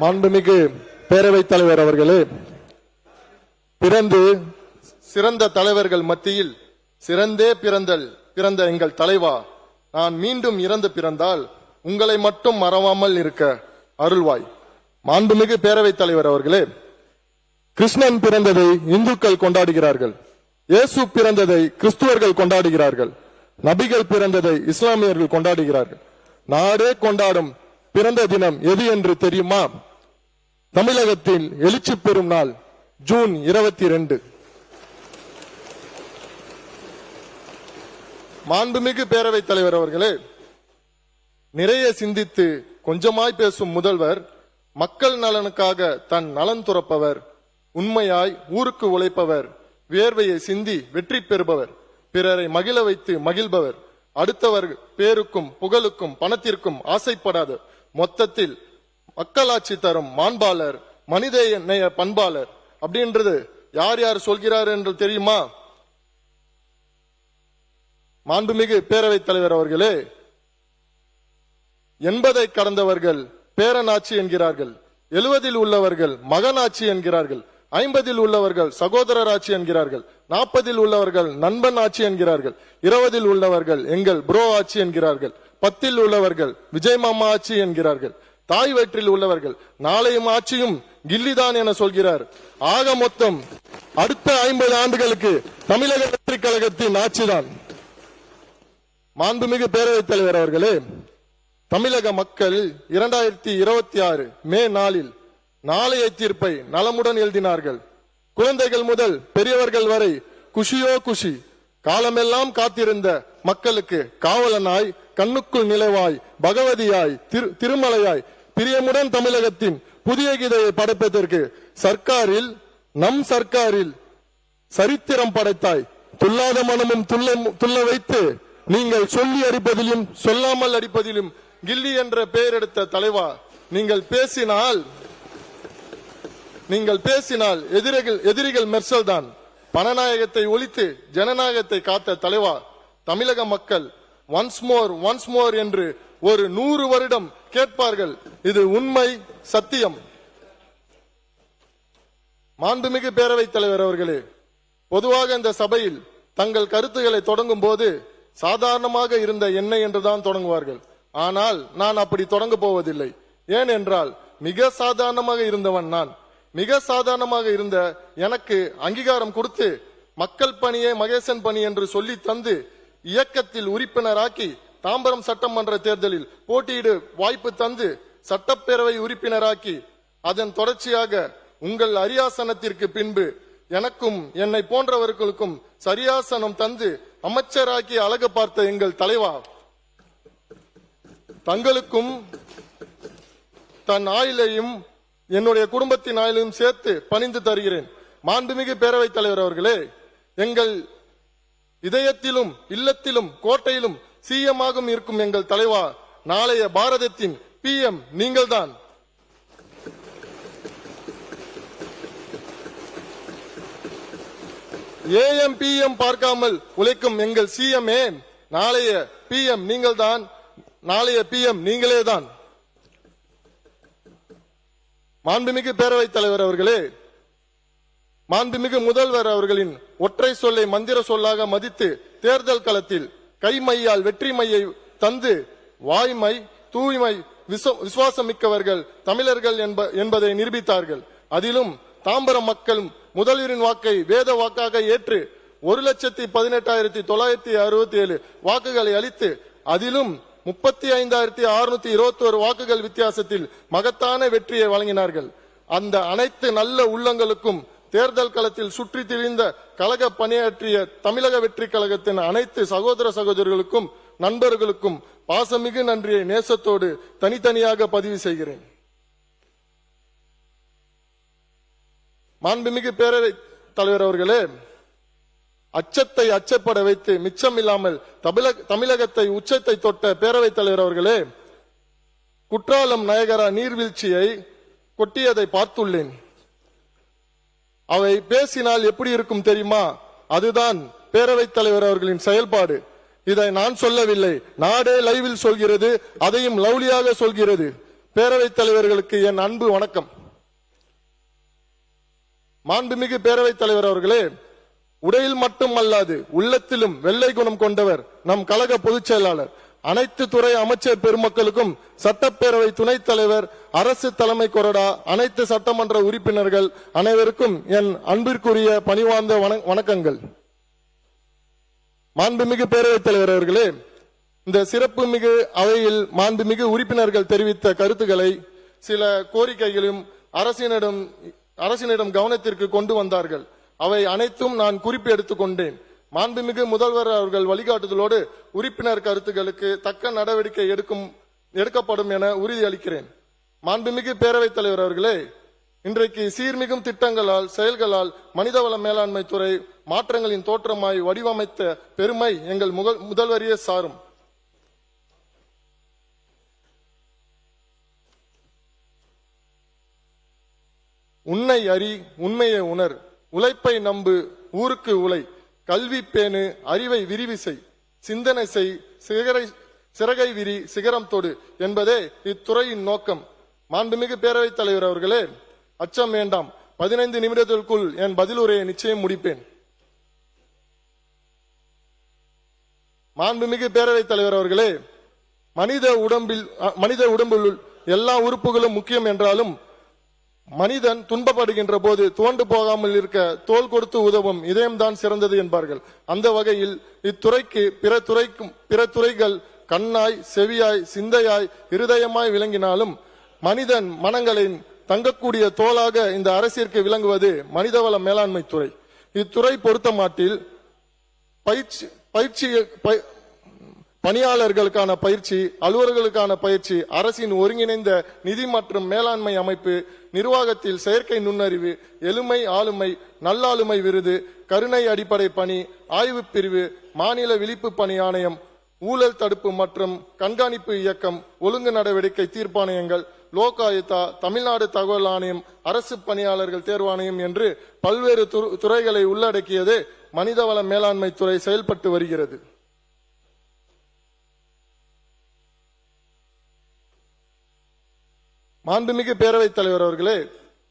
மாண்புமிகு பேரவைத் தலைவர் அவர்களே, பிறந்து சிறந்த தலைவர்கள் மத்தியில் சிறந்தே பிறந்த எங்கள் தலைவா, நான் மீண்டும் இறந்து பிறந்தால் உங்களை மட்டும் மறவாமல் இருக்க அருள்வாய். மாண்புமிகு பேரவைத் தலைவர் அவர்களே, கிருஷ்ணன் பிறந்ததை இந்துக்கள் கொண்டாடுகிறார்கள், இயேசு பிறந்ததை கிறிஸ்துவர்கள் கொண்டாடுகிறார்கள், நபிகள் பிறந்ததை இஸ்லாமியர்கள் கொண்டாடுகிறார்கள். நாடே கொண்டாடும் பிறந்த தினம் எது என்று தெரியுமா? தமிழகத்தில் எழுச்சி பெறும் நாள் ஜூன் 22. மாண்புமிகு பேரவைத் தலைவர் அவர்களே, நிறைய சிந்தித்து கொஞ்சமாய் பேசும் முதல்வர், மக்கள் நலனுக்காக தன் நலன் துறப்பவர், உண்மையாய் ஊருக்கு உழைப்பவர், வியர்வையை சிந்தி வெற்றி பெறுபவர், பிறரை மகிழ வைத்து மகிழ்பவர், அடுத்தவர் பேருக்கும் புகழுக்கும் பணத்திற்கும் ஆசைப்படாத, மொத்தத்தில் மக்களாட்சி தரும் மாண்பாளர், மனித நேய பண்பாளர் அப்படின்றது யார் யார் சொல்கிறார் என்று தெரியுமா? மாண்புமிகு பேரவைத் தலைவர் அவர்களே, 80 கடந்தவர்கள் பேரனாட்சி என்கிறார்கள், 70 உள்ளவர்கள் மகனாட்சி என்கிறார்கள், 50 உள்ளவர்கள் சகோதரர் ஆட்சி என்கிறார்கள், 40 உள்ளவர்கள் நண்பன் ஆட்சி என்கிறார்கள், 20 உள்ளவர்கள் எங்கள் ப்ரோ ஆட்சி என்கிறார்கள், 10 உள்ளவர்கள் விஜய் மாமா ஆட்சி என்கிறார்கள், தாய் வயிற்றில் உள்ளவர்கள் நாளையும் ஆட்சியும் கில்லிதான் என சொல்கிறார். ஆக மொத்தம் அடுத்த 50 ஆண்டுகளுக்கு தமிழக வெற்றி கழகத்தின் ஆட்சிதான். மாண்புமிகு பேரவைத் தலைவர் அவர்களே, தமிழக மக்கள் 2026 மே 4 நாளைய தீர்ப்பை நலமுடன் எழுதினார்கள். குழந்தைகள் முதல் பெரியவர்கள் வரை குஷியோ குஷி. காலமெல்லாம் காத்திருந்த மக்களுக்கு காவலனாய், கண்ணுக்குள் நிலவாய், பகவதியாய், திருமலையாய் பிரியமுடன் தமிழகத்தின் புதிய கீதையை படைப்பதற்கு நம் சர்க்காரில் சரித்திரம் படைத்தாய். துல்லாத மனமும் துள்ள வைத்து நீங்கள் சொல்லி அடிப்பதிலும் சொல்லாமல் அடிப்பதிலும் கில்லி என்ற பெயர் எடுத்த தலைவா, நீங்கள் பேசினால் எதிரிகள் மெர்சல் தான். பணநாயகத்தை ஒழித்து ஜனநாயகத்தை காத்த தலைவா, தமிழக மக்கள் ஒன்ஸ் மோர் என்று ஒரு 100 வருடம் கேட்பார்கள். இது உண்மை, சத்தியம். மாண்புமிகு பேரவைத் தலைவர் அவர்களே, பொதுவாக இந்த சபையில் தங்கள் கருத்துக்களை தொடங்கும் போது சாதாரணமாக இருந்த என்னை என்றுதான் தொடங்குவார்கள். ஆனால் நான் அப்படி தொடங்க போவதில்லை. ஏனென்றால் மிக சாதாரணமாக இருந்தவன் நான். மிக சாதாரணமாக இருந்த எனக்கு அங்கீகாரம் கொடுத்து மக்கள் பணியே மகேசன் பணி என்று சொல்லி தந்து இயக்கத்தில் உறுப்பினராக்கி தாம்பரம் சட்டமன்ற தேர்தலில் போட்டியிட வாய்ப்பு தந்து சட்டப்பேரவை உறுப்பினராக்கி அதன் தொடர்ச்சியாக உங்கள் அரியாசனத்திற்கு பின்பு எனக்கும் என்னை போன்றவர்களுக்கும் சரியாசனம் தந்து அமைச்சராக்கி அழகு பார்த்த எங்கள் தலைவா, தங்களுக்கும் தன் ஆயுளையும் என்னுடைய குடும்பத்தின் ஆயுளையும் சேர்த்து பணிந்து தருகிறேன். மாண்புமிகு பேரவைத் தலைவர் அவர்களே, எங்கள் இதயத்திலும் இல்லத்திலும் கோட்டையிலும் சிஎம்மாக இருக்கும் எங்கள் தலைவா, நாளைய பாரதத்தின் PM நீங்கள்தான். AM PM பார்க்காமல் உழைக்கும் எங்கள் CMஏ, நாளைய PM நீங்கள்தான், நாளைய PM நீங்களேதான். மாண்புமிகு பேரவைத் தலைவர் அவர்களே, மாண்புமிகு முதல்வர் அவர்களின் ஒற்றை சொல்லை மந்திர சொல்லாக மதித்து தேர்தல் களத்தில் கைமையால் வெற்றி மையை தந்து வாய்மை, தூய்மை, விசுவாசமிக்கவர்கள் தமிழர்கள் என்பதை நிரூபித்தார்கள். அதிலும் தாம்பரம் மக்கள் முதல்வரின் வாக்கை வேத வாக்காக ஏற்று 1,18,967 வாக்குகளை அளித்து அதிலும் 35,621 வாக்குகள் வித்தியாசத்தில் மகத்தான வெற்றியை வழங்கினார்கள். அந்த அனைத்து நல்ல உள்ளங்களுக்கும் தேர்தல் களத்தில் சுற்றி திரிந்த கழக பணியாற்றிய தமிழக வெற்றி கழகத்தின் அனைத்து சகோதர சகோதரிகளுக்கும் நண்பர்களுக்கும் பாசமிகு நன்றியை நேசத்தோடு தனித்தனியாக பதிவு செய்கிறேன். மாண்புமிகு பேரவைத் தலைவர் அவர்களே, அச்சத்தை அச்சப்பட வைத்து மிச்சமில்லாமல் தமிழகத்தை உச்சத்தை தொட்ட பேரவைத் தலைவர் அவர்களே, குற்றாலம் நயகரா நீர்வீழ்ச்சியை கொட்டியதை பார்த்துள்ளேன். அவை பேசினால் எப்படி இருக்கும் தெரியுமா? அதுதான் பேரவைத் தலைவர் அவர்களின் செயல்பாடு. இதை நான் சொல்லவில்லை, நாடே லைவில் சொல்கிறது, அதையும் லவ்லியாக சொல்கிறது. பேரவைத் தலைவர்களுக்கு என் அன்பு வணக்கம். மாண்புமிகு பேரவைத் தலைவர் அவர்களே, உடையில் மட்டும் அல்லாது உள்ளத்திலும் வெள்ளை குணம் கொண்டவர் நம் கழக பொதுச் செயலாளர். அனைத்து துறை அமைச்சர் பெருமக்களுக்கும், சட்டப்பேரவை துணைத் தலைவர், அரசு தலைமை கொறடா, அனைத்து சட்டமன்ற உறுப்பினர்கள் அனைவருக்கும் என் அன்பிற்குரிய பணிவார்ந்த வணக்கங்கள். மாண்புமிகு பேரவைத் தலைவர் அவர்களே, இந்த சிறப்பு மிகு அவையில் மாண்புமிகு உறுப்பினர்கள் தெரிவித்த கருத்துக்களை, சில கோரிக்கைகளும் அரசினிடம் கவனத்திற்கு கொண்டு வந்தார்கள். அவை அனைத்தும் நான் குறிப்பு எடுத்துக் கொண்டேன். மாண்புமிகு முதல்வர் அவர்கள் வழிகாட்டுதலோடு உறுப்பினர் கருத்துக்களுக்கு தக்க நடவடிக்கை எடுக்கப்படும் என உறுதியளிக்கிறேன். மாண்புமிகு பேரவைத் தலைவர் அவர்களே, இன்றைக்கு சீர்மிகும் திட்டங்களால், செயல்களால் மனிதவள மேலாண்மை துறை மாற்றங்களின் தோற்றமாய் வடிவமைத்த பெருமை எங்கள் முதல்வரையே சாரும். உன்னை அறி, உண்மையை உணர், உழைப்பை நம்பு, ஊருக்கு உழை, கல்வி பேணு, அறிவை விரிவு செய், சிந்தனை செய், சிறகை விரி, சிகரம் தொடு என்பதே இத்துறையின் நோக்கம். மாண்புமிகு பேரவைத் தலைவர் அவர்களே, அச்சம் வேண்டாம். 15 நிமிடத்திற்குள் என் பதிலுரையை நிச்சயம் முடிப்பேன். மாண்புமிகு பேரவைத் தலைவர் அவர்களே, மனித உடம்பில் எல்லா உறுப்புகளும் முக்கியம் என்றாலும் மனிதன் துன்பப்படுகின்ற போது துவண்டு போகாமல் இருக்க தோள் கொடுத்து உதவும் இதயம்தான் சிறந்தது என்பார்கள். அந்த வகையில் இத்துறைக்கு பிற துறைகள் கண்ணாய், செவியாய், சிந்தையாய், இருதயமாய் விளங்கினாலும் மனிதன் மனங்களின் தங்கக்கூடிய தோளாக இந்த அரசிற்கு விளங்குவது மனிதவள மேலாண்மை துறை. இத்துறை பொறுத்தமாட்டில் பணியாளர்களுக்கான பயிற்சி, அலுவலர்களுக்கான பயிற்சி, அரசின் ஒருங்கிணைந்த நிதி மற்றும் மேலாண்மை அமைப்பு, நிர்வாகத்தில் செயற்கை நுண்ணறிவு, எளிமை ஆளுமை, நல்லாளுமை விருது, கருணை அடிப்படை பணி, ஆய்வு பிரிவு, மாநில விழிப்பு பணி ஆணையம், ஊழல் தடுப்பு மற்றும் கண்காணிப்பு இயக்கம், ஒழுங்கு நடவடிக்கை தீர்ப்பாணையங்கள், லோக் ஆயுக்தா, தமிழ்நாடு தகவல் ஆணையம், அரசு பணியாளர்கள் தேர்வாணையம் என்று பல்வேறு துறைகளை உள்ளடக்கியது மனிதவள மேலாண்மை துறை செயல்பட்டு வருகிறது. மாண்புமிகு பேரவைத் தலைவர் அவர்களே,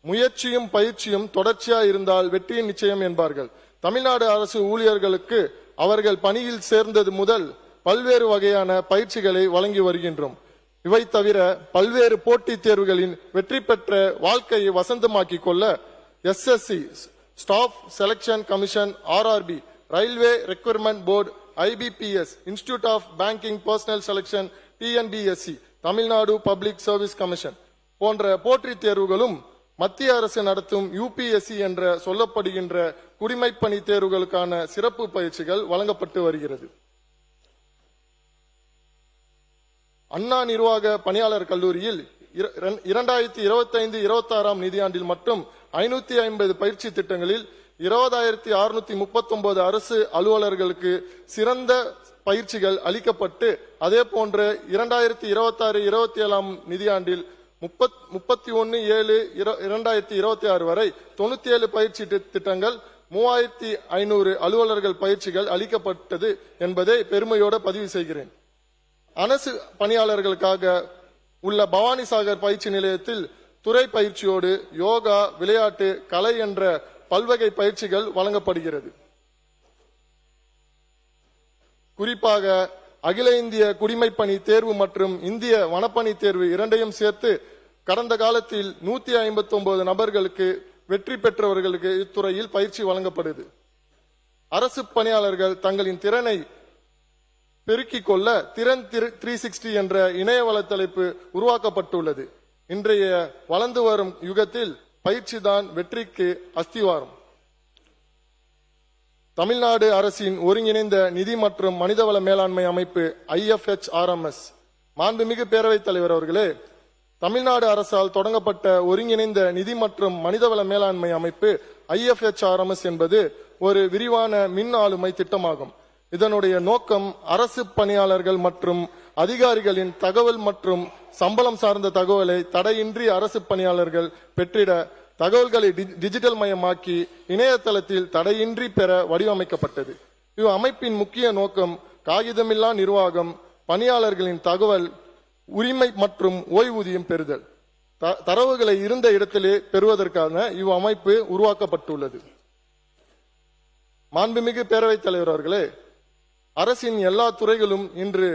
முயற்சியும் பயிற்சியும் தொடர்ச்சியா இருந்தால் வெற்றியின் நிச்சயம் என்பார்கள். தமிழ்நாடு அரசு ஊழியர்களுக்கு அவர்கள் பணியில் சேர்ந்தது முதல் பல்வேறு வகையான பயிற்சிகளை வழங்கி வருகின்றோம். இவை தவிர பல்வேறு போட்டித் தேர்வுகளின் வெற்றி பெற்ற வாழ்க்கையை வசந்தமாக்கிக் கொள்ள SSC, staff selection commission, RRB, railway recruitment board, IBPS, institute of banking personnel selection, TNBSC, Tamil Nadu public service commission போன்ற போட்டித் தேர்வுகளும் மத்திய அரசு நடத்தும் UPSC என்ற சொல்லப்படுகின்ற குடிமைப்பணி தேர்வுகளுக்கான சிறப்பு பயிற்சிகள் வழங்கப்பட்டு வருகிறது. அண்ணா நிர்வாக பணியாளர் கல்லூரியில் 2025-26 நிதியாண்டில் மட்டும் 550 பயிற்சி திட்டங்களில் 20,639 அரசு அலுவலர்களுக்கு சிறந்த பயிற்சிகள் அளிக்கப்பட்டு, அதே போன்று 2026-27 நிதியாண்டில் 31/7/2026 வரை 97 பயிற்சி திட்டங்கள் 3500 அலுவலர்கள் பயிற்சிகள் அளிக்கப்பட்டது என்பதை பெருமையோடு பதிவு செய்கிறேன். அரசு பணியாளர்களுக்காக உள்ள பவானிசாகர் பயிற்சி நிலையத்தில் துறை பயிற்சியோடு யோகா, விளையாட்டு, கலை என்ற பல்வகை பயிற்சிகள் வழங்கப்படுகிறது. குறிப்பாக அகில இந்திய குடிமைப்பணி தேர்வு மற்றும் இந்திய வனப்பணி தேர்வு இரண்டையும் சேர்த்து கடந்த காலத்தில் 159 நபர்களுக்கு வெற்றி பெற்றவர்களுக்கு இத்துறையில் பயிற்சி வழங்கப்படுது. அரசு பணியாளர்கள் தங்களின் திறனை பெருக்கிக் கொள்ள திறன் 360 என்ற இணைய வலைத்தளப்பு உருவாக்கப்பட்டுள்ளது. இன்றைய வளர்ந்து வரும் யுகத்தில் பயிற்சி தான் வெற்றிக்கு அஸ்திவாரம். தமிழ்நாடு அரசின் ஒருங்கிணைந்த நிதி மற்றும் மனிதவள மேலாண்மை அமைப்பு IFHRMS. மாண்புமிகு பேரவைத் தலைவர் அவர்களே, தமிழ்நாடு அரசால் தொடங்கப்பட்ட ஒருங்கிணைந்த நிதி மற்றும் மனிதவள மேலாண்மை அமைப்பு IFHRMS என்பது ஒரு விரிவான மின் ஆளுமை திட்டமாகும். இதனுடைய நோக்கம் அரசு பணியாளர்கள் மற்றும் அதிகாரிகளின் தகவல் மற்றும் சம்பளம் சார்ந்த தகவலை தடையின்றி அரசு பணியாளர்கள் பெற்றிட தகவல்களை டிஜிட்டல் மயமாக்கி இணையதளத்தில் தடையின்றி பெற வடிவமைக்கப்பட்டது. இவ் அமைப்பின் முக்கிய நோக்கம் காகிதமில்லா நிர்வாகம், பணியாளர்களின் தகவல் உரிமை மற்றும் ஓய்வூதியம் பெறுதல். தரவுகளை இருந்த இடத்திலே பெறுவதற்கான இவ்வமைப்பு உருவாக்கப்பட்டுள்ளது. மாண்புமிகு பேரவைத் தலைவர் அவர்களே, அரசின் எல்லா துறைகளும் இன்று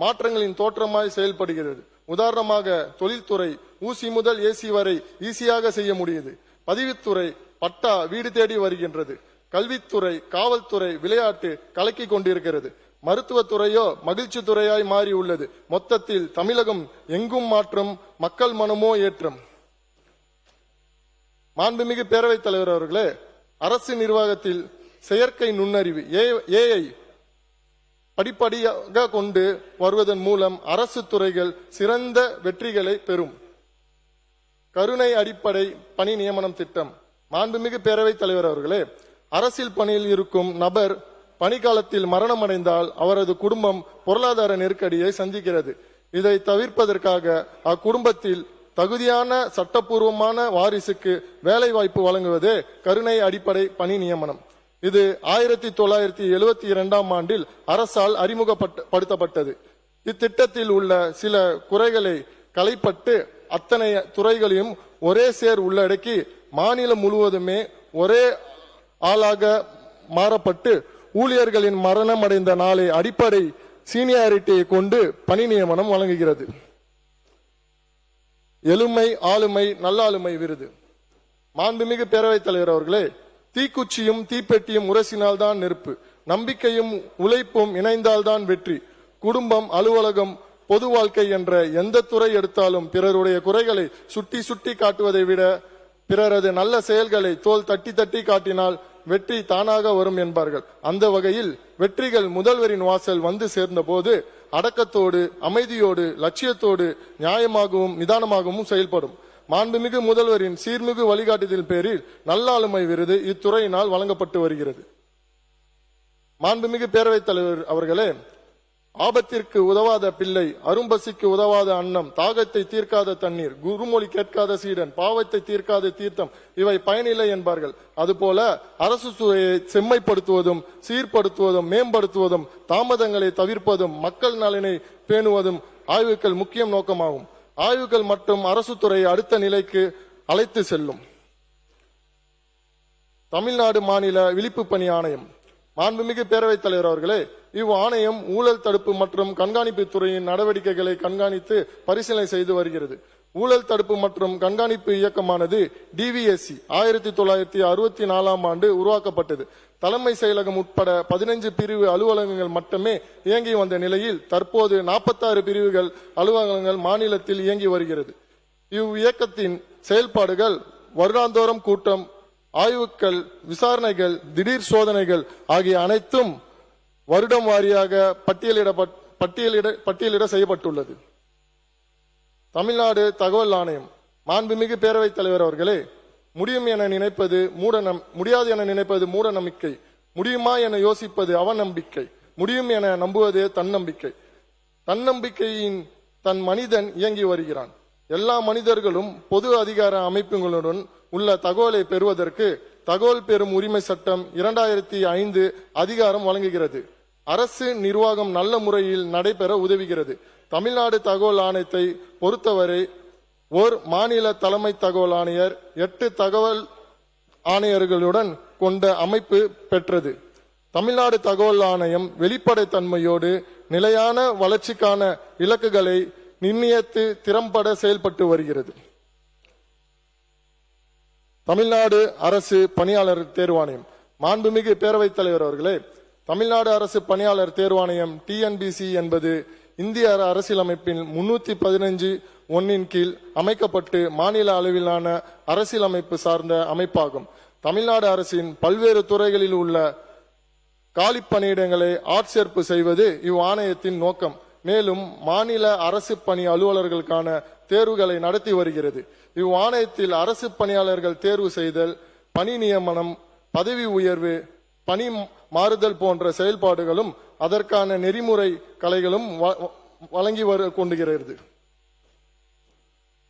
மாற்றங்களின் தோற்றமாய் செயல்படுகிறது. உதாரணமாக தொழில்துறை ஊசி முதல் ஏசி வரை ஈஸியாக செய்ய முடியுது. பதிவுத்துறை பட்டா வீடு தேடி வருகின்றது. கல்வித்துறை, காவல்துறை, விளையாட்டு கலக்கி கொண்டிருக்கிறது. மருத்துவத்துறையோ மகிழ்ச்சி துறையாய் மாறி உள்ளது. மொத்தத்தில் தமிழகம் எங்கும் மாற்றம், மக்கள் மனமோ ஏற்றம். மாண்புமிகு பேரவைத் தலைவர் அவர்களே, அரசு நிர்வாகத்தில் செயற்கை நுண்ணறிவு ஏஐ படிப்படியாக கொண்டு வருவதன் மூலம் அரசு துறைகள் சிறந்த வெற்றிகளை பெறும். கருணை அடிப்படை பணி நியமனம் திட்டம். மாண்புமிகு பேரவைத் தலைவர் அவர்களே, அரசியல் பணியில் இருக்கும் நபர் பணிக்காலத்தில் மரணமடைந்தால் அவரது குடும்பம் பொருளாதார நெருக்கடியை சந்திக்கிறது. இதை தவிர்ப்பதற்காக அக்குடும்பத்தில் தகுதியான சட்டப்பூர்வமான வாரிசுக்கு வேலை வாய்ப்பு வழங்குவதே கருணை அடிப்படை பணி நியமனம். இது 1972ஆம் ஆண்டில் அரசால் அறிமுகப்படுத்தப்பட்டது. இத்திட்டத்தில் உள்ள சில குறைகளை களைப்பட்டு அத்தனை துறைகளையும் ஒரே சேர் உள்ளடக்கி மாநிலம் முழுவதுமே ஒரே ஆளாக மாறப்பட்டு ஊழியர்களின் மரணம் அடைந்த நாளை அடிப்படை சீனியாரிட்டியை கொண்டு பணி நியமனம் வழங்குகிறது. எழுமை ஆளுமை நல்லாளுமை விருது. மாண்புமிகு பேரவைத் தலைவர் அவர்களே, தீக்குச்சியும் தீப்பெட்டியும் உரசினால்தான் நெருப்பு, நம்பிக்கையும் உழைப்பும் இணைந்தால்தான் வெற்றி. குடும்பம், அலுவலகம், பொது வாழ்க்கை என்ற எந்த துறை எடுத்தாலும் பிறருடைய குறைகளை சுட்டி சுட்டி காட்டுவதை விட பிறரது நல்ல செயல்களை தோல் தட்டி தட்டி காட்டினால் வெற்றி தானாக வரும் என்பார்கள். அந்த வகையில் வெற்றிகள் முதல்வரின் வாசல் வந்து சேர்ந்த போது அடக்கத்தோடு, அமைதியோடு, லட்சியத்தோடு, நியாயமாகவும் நிதானமாகவும் செயல்படும். மாண்புமிகு முதல்வரின் சீர்மிகு வழிகாட்டுதல் பேரில் நல்லாளுமை விருது இத்துறையினால் வழங்கப்பட்டு வருகிறது. மாண்புமிகு பேரவைத் தலைவர் அவர்களே, ஆபத்திற்கு உதவாத பிள்ளை, அரும்பசிக்கு உதவாத அன்னம், தாகத்தை தீர்க்காத தண்ணீர், குருமொழி கேட்காத சீடன், பாவத்தை தீர்க்காத தீர்த்தம் இவை பயனில்லை என்பார்கள். அதுபோல அரசு துறையை செம்மைப்படுத்துவதும் சீர்படுத்துவதும் மேம்படுத்துவதும் தாமதங்களை தவிர்ப்பதும் மக்கள் நலனை பேணுவதும் ஆய்வுகள் முக்கிய நோக்கமாகும். ஆய்வுகள் மற்றும் அரசு துறையை அடுத்த நிலைக்கு அழைத்து செல்லும். தமிழ்நாடு மாநில விழிப்பு பணி ஆணையம். மாண்புமிகு பேரவைத் தலைவர் அவர்களே, இவ் ஆணையம் ஊழல் தடுப்பு மற்றும் கண்காணிப்பு துறையின் நடவடிக்கைகளை கண்காணித்து பரிசீலனை செய்து வருகிறது. ஊழல் தடுப்பு மற்றும் கண்காணிப்பு இயக்கமானது டிவிஎஸ்சி 1964ஆம் ஆண்டு உருவாக்கப்பட்டது. தலைமை செயலகம் உட்பட 15 பிரிவு அலுவலகங்கள் மட்டுமே இயங்கி வந்த நிலையில் தற்போது 46 பிரிவுகள் அலுவலகங்கள் மாநிலத்தில் இயங்கி வருகிறது. இவ் இயக்கத்தின் செயல்பாடுகள் வருடாந்தோறும் கூட்டம், ஆய்வுகள், விசாரணைகள், திடீர் சோதனைகள் ஆகிய அனைத்தும் வருடம் வாரியாக பட்டியலிட செய்யப்பட்டுள்ளது. தமிழ்நாடு தகவல் ஆணையம். மாண்புமிகு பேரவைத் தலைவர் அவர்களே, முடியாது என நினைப்பது மூட நம்பிக்கை, முடியுமா என யோசிப்பது அவநம்பிக்கை, முடியும் என நம்புவது தன்னம்பிக்கை. தன்னம்பிக்கையின் தன் மனிதன் இயங்கி வருகிறான். எல்லா மனிதர்களும் பொது அதிகார அமைப்புகளுடன் உள்ள தகவலை பெறுவதற்கு தகவல் பெறும் உரிமை சட்டம் 2005 அதிகாரம் வழங்குகிறது. அரசு நிர்வாகம் நல்ல முறையில் நடைபெற உதவுகிறது. தமிழ்நாடு தகவல் ஆணையத்தை பொறுத்தவரை ஓர் மாநில தலைமை தகவல் ஆணையர் 8 தகவல் ஆணையர்களுடன் கொண்ட அமைப்பு பெற்றது. தமிழ்நாடு தகவல் ஆணையம் வெளிப்படைத்தன்மையோடு நிலையான வளர்ச்சிக்கான இலக்குகளை நிர்ணயித்து திறம்பட செயல்பட்டு வருகிறது. தமிழ்நாடு அரசு பணியாளர் தேர்வாணையம். மாண்புமிகு பேரவைத் தலைவர் அவர்களே, தமிழ்நாடு அரசு பணியாளர் தேர்வாணையம் டிஎன்பிசி என்பது இந்திய அரசியலமைப்பின் 315(1) கீழ் அமைக்கப்பட்டு மாநில அளவிலான அரசியலமைப்பு சார்ந்த அமைப்பாகும். தமிழ்நாடு அரசின் பல்வேறு துறைகளில் உள்ள காலி பணியிடங்களை ஆட்சேர்ப்பு செய்வது இவ் ஆணையத்தின் நோக்கம். மேலும் மாநில அரசு பணி அலுவலர்களுக்கான தேர்வுகளை நடத்தி வருகிறது. இவ் ஆணையத்தில் அரசு பணியாளர்கள் தேர்வு செய்தல், பணி நியமனம், பதவி உயர்வு, பணி மாறுதல் போன்ற செயல்பாடுகளும் அதற்கான நெறிமுறை கலைகளும் வழங்கி கொண்டுகிறது.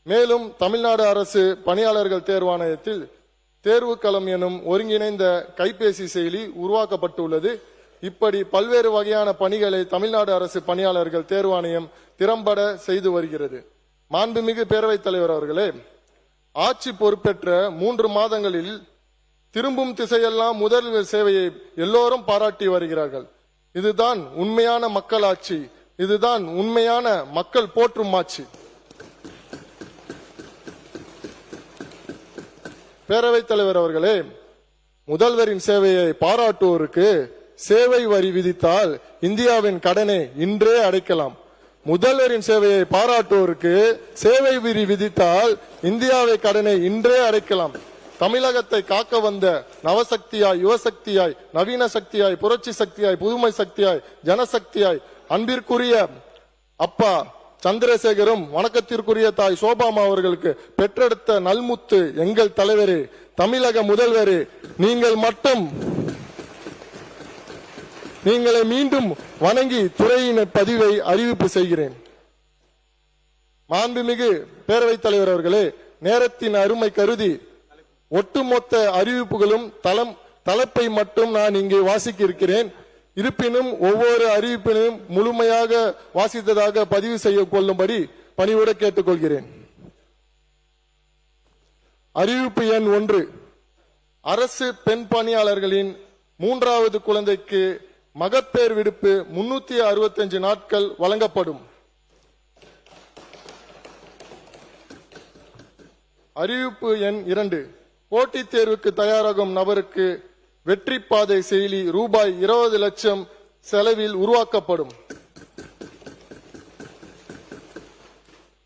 மேலும் தமிழ்நாடு அரசு பணியாளர்கள் தேர்வாணையத்தில் தேர்வுக்களம் எனும் ஒருங்கிணைந்த கைபேசி செயலி உருவாக்கப்பட்டுள்ளது. இப்படி பல்வேறு வகையான பணிகளை தமிழ்நாடு அரசு பணியாளர்கள் தேர்வாணையம் திறம்பட செய்து வருகிறது. மாண்புமிகு பேரவைத் தலைவர் அவர்களே, ஆட்சி பொறுப்பேற்ற 3 மாதங்களில் திரும்பும் திசையெல்லாம் முதல்வர் சேவையை எல்லோரும் பாராட்டி வருகிறார்கள். இதுதான் உண்மையான மக்கள் ஆட்சி, இதுதான் உண்மையான மக்கள் போற்றும் ஆட்சி. பேரவைத் தலைவர் அவர்களே, முதல்வரின் சேவையை பாராட்டுவோருக்கு சேவை வரி விதித்தால் இந்தியாவின் கடனை இன்றே அடைக்கலாம். முதல்வரின் சேவையை பாராட்டுவோருக்கு சேவை வரி விதித்தால் இந்தியாவை கடனை இன்றே அடைக்கலாம். தமிழகத்தை காக்க வந்த நவசக்தியாய், யுவசக்தியாய், நவீன சக்தியாய், புரட்சி சக்தியாய், புதுமை சக்தியாய், ஜனசக்தியாய் அன்பிற்குரிய அப்பா சந்திரசேகரும் வணக்கத்திற்குரிய தாய் சோபாமா அவர்களுக்கு பெற்றெடுத்த நல்முத்து எங்கள் தலைவரே, தமிழக முதல்வரே, நீங்களை மீண்டும் வணங்கி துறையின் பதிவை அறிவிப்பு செய்கிறேன். மாண்புமிகு பேரவைத் தலைவர் அவர்களே, நேரத்தின் அருமை கருதி ஒட்டுமொத்த அறிவிப்புகளும் தலைப்பை மட்டும் நான் இங்கே வாசிக்க இருக்கிறேன். இருப்பினும் ஒவ்வொரு அறிவிப்பினையும் முழுமையாக வாசித்ததாக பதிவு செய்ய கொள்ளும்படி பணிவோடு கேட்டுக்கொள்கிறேன். அறிவிப்பு எண் 1, அரசு பெண் பணியாளர்களின் 3வது குழந்தைக்கு மகப்பேறு விடுப்பு 365 நாட்கள் வழங்கப்படும். அறிவிப்பு எண் 2, போட்டித் தேர்வுக்கு தயாராகும் நபருக்கு வெற்றி பாதை செயலி ரூபாய் 20 லட்சம் செலவில் உருவாக்கப்படும்.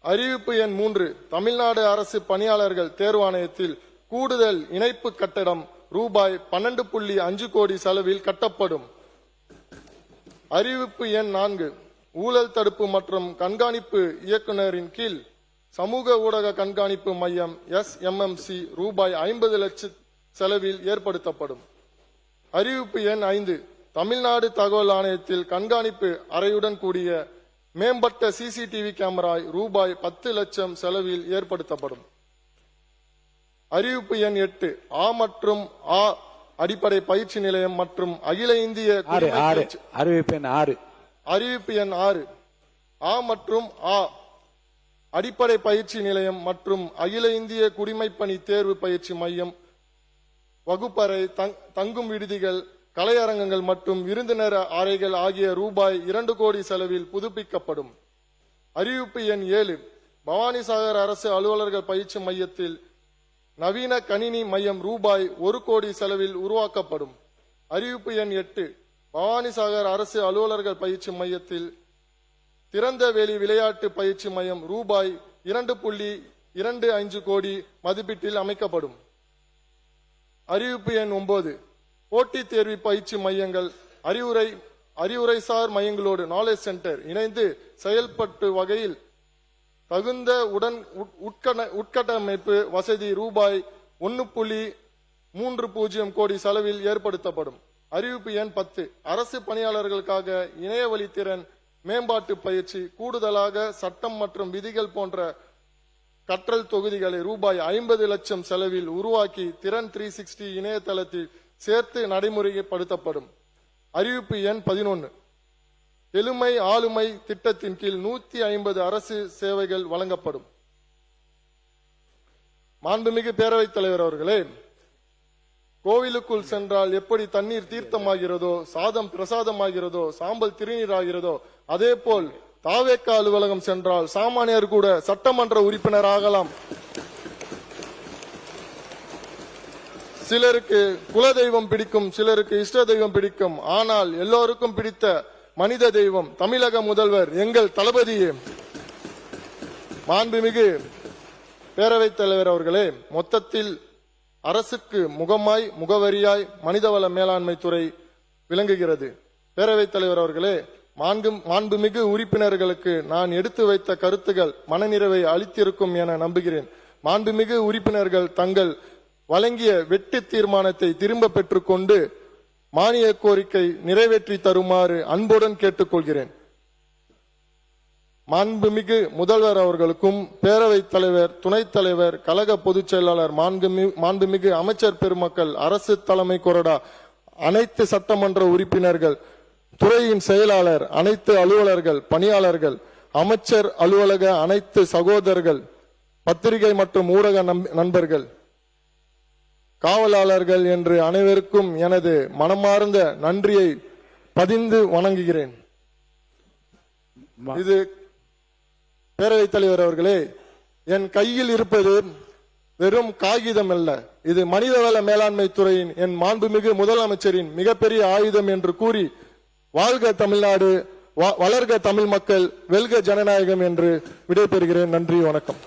அறிவிப்பு எண் 3, தமிழ்நாடு அரசு பணியாளர்கள் தேர்வாணையத்தில் கூடுதல் இணைப்பு கட்டடம் ரூபாய் 12.5 கோடி செலவில் கட்டப்படும். அறிவிப்பு எண் 4, ஊழல் தடுப்பு மற்றும் கண்காணிப்பு இயக்குநரின் கீழ் சமூக ஊடக கண்காணிப்பு மையம் SMMC ரூபாய் 50 லட்சம் செலவில் ஏற்படுத்தப்படும். அறிவிப்பு எண் 5, தமிழ்நாடு தகவல் ஆணையத்தில் கண்காணிப்பு அறையுடன் கூடிய மேம்பட்ட CCTV கேமரா ரூபாய் 10 லட்சம் செலவில் ஏற்படுத்தப்படும். அறிவிப்பு எண் 8, ஆ மற்றும் ஆ அடிப்படை பயிற்சி நிலையம் மற்றும் அகில இந்திய அறிவிப்பு எண் 6, ஆ மற்றும் ஆ அடிப்படை பயிற்சி நிலையம் மற்றும் அகில இந்திய குடிமைப்பணி தேர்வு பயிற்சி மையம் வகுப்பறை, தங்கும் விடுதிகள், கலையரங்கங்கள் மற்றும் விருந்தினர் அறைகள் ஆகிய ரூபாய் 2 கோடி செலவில் புதுப்பிக்கப்படும். அறிவிப்பு எண் 7, பவானிசாகர் அரசு அலுவலர்கள் பயிற்சி மையத்தில் நவீன கணினி மையம் ரூபாய் 1 கோடி செலவில் உருவாக்கப்படும். அறிவிப்பு எண் 8, பவானிசாகர் அரசு அலுவலர்கள் பயிற்சி மையத்தில் திறந்த வெளி விளையாட்டு பயிற்சி மையம் ரூபாய் 2.25 கோடி மதிப்பீட்டில் அமைக்கப்படும். அறிவிப்பு எண் 9, போட்டித் தேர்வு பயிற்சி மையங்கள் அறிவுரைசார் மையங்களோடு நாலேஜ் சென்டர் இணைந்து செயல்பட்டு வகையில் தகுந்த உட்கட்டமைப்பு வசதி ரூபாய் 1.30 கோடி செலவில் ஏற்படுத்தப்படும். அறிவிப்பு எண் 10, அரசு பணியாளர்களுக்காக இணையவழி திறன் மேம்பாட்டு பயிற்சி, கூடுதலாக சட்டம் மற்றும் விதிகள் போன்ற கற்றல் தொகுதிகளை ரூபாய் 50 லட்சம் செலவில் உருவாக்கி திறன் 360 இணையதளத்தில் சேர்த்து நடைமுறைப்படுத்தப்படும். அறிவிப்பு எண் 11, எளிமை ஆளுமை திட்டத்தின் கீழ் 150 அரசு சேவைகள் வழங்கப்படும். மாண்புமிகு பேரவைத் தலைவர் அவர்களே, கோவிலுக்குள் சென்றால் எப்படி தண்ணீர் தீர்த்தமாகிறதோ, சாதம் பிரசாதமாகிறதோ, சாம்பல் திருநீர் ஆகிறதோ, அதே போல் தாவேக்கா அலுவலகம் சென்றால் சாமானியர் கூட சட்டமன்ற உறுப்பினர் ஆகலாம். சிலருக்கு குலதெய்வம் பிடிக்கும், சிலருக்கு இஷ்ட தெய்வம் பிடிக்கும். ஆனால் எல்லோருக்கும் பிடித்த மனித தெய்வம் தமிழக முதல்வர் எங்கள் தளபதியே. மாண்புமிகு பேரவைத் தலைவர் அவர்களே, மொத்தத்தில் அரசுக்கு முகமாய் முகவரியாய் மனிதவள மேலாண்மை துறை விளங்குகிறது. பேரவைத் தலைவர் அவர்களே, மாண்புமிகு உறுப்பினர்களுக்கு நான் எடுத்து வைத்த கருத்துகள் மனநிறைவை அளித்திருக்கும் என நம்புகிறேன். மாண்புமிகு உறுப்பினர்கள் தங்கள் வழங்கிய வெட்டு தீர்மானத்தை திரும்ப பெற்றுக்கொண்டு மானிய கோரிக்கை நிறைவேற்றி தருமாறு அன்புடன் கேட்டுக்கொள்கிறேன். மாண்புமிகு முதல்வர் அவர்களுக்கும் பேரவைத் தலைவர், துணைத் தலைவர், கழக பொதுச் செயலாளர், மாண்புமிகு அமைச்சர் பெருமக்கள், அரசு தலைமை கொறடா, அனைத்து சட்டமன்ற உறுப்பினர்கள் துறையின் செயலாளர், அனைத்து அலுவலர்கள், பணியாளர்கள், அமைச்சர் அலுவலக அனைத்து சகோதரர்கள், பத்திரிகை மற்றும் ஊடக நண்பர்கள், காவலாளர்கள் என்று அனைவருக்கும் எனது மனமார்ந்த நன்றியை பதிந்து வணங்குகிறேன். இது பேரவைத் தலைவர் அவர்களே, என் கையில் இருப்பது வெறும் காகிதம் அல்ல, இது மனிதவள மேலாண்மை துறையின் என் மாண்புமிகு முதலமைச்சரின் மிகப்பெரிய ஆயுதம் என்று கூறி, வாழ்க தமிழ்நாடு, வளர்க தமிழ் மக்கள், வெல்க ஜனநாயகம் என்று விடைபெறுகிறேன். நன்றி, வணக்கம்.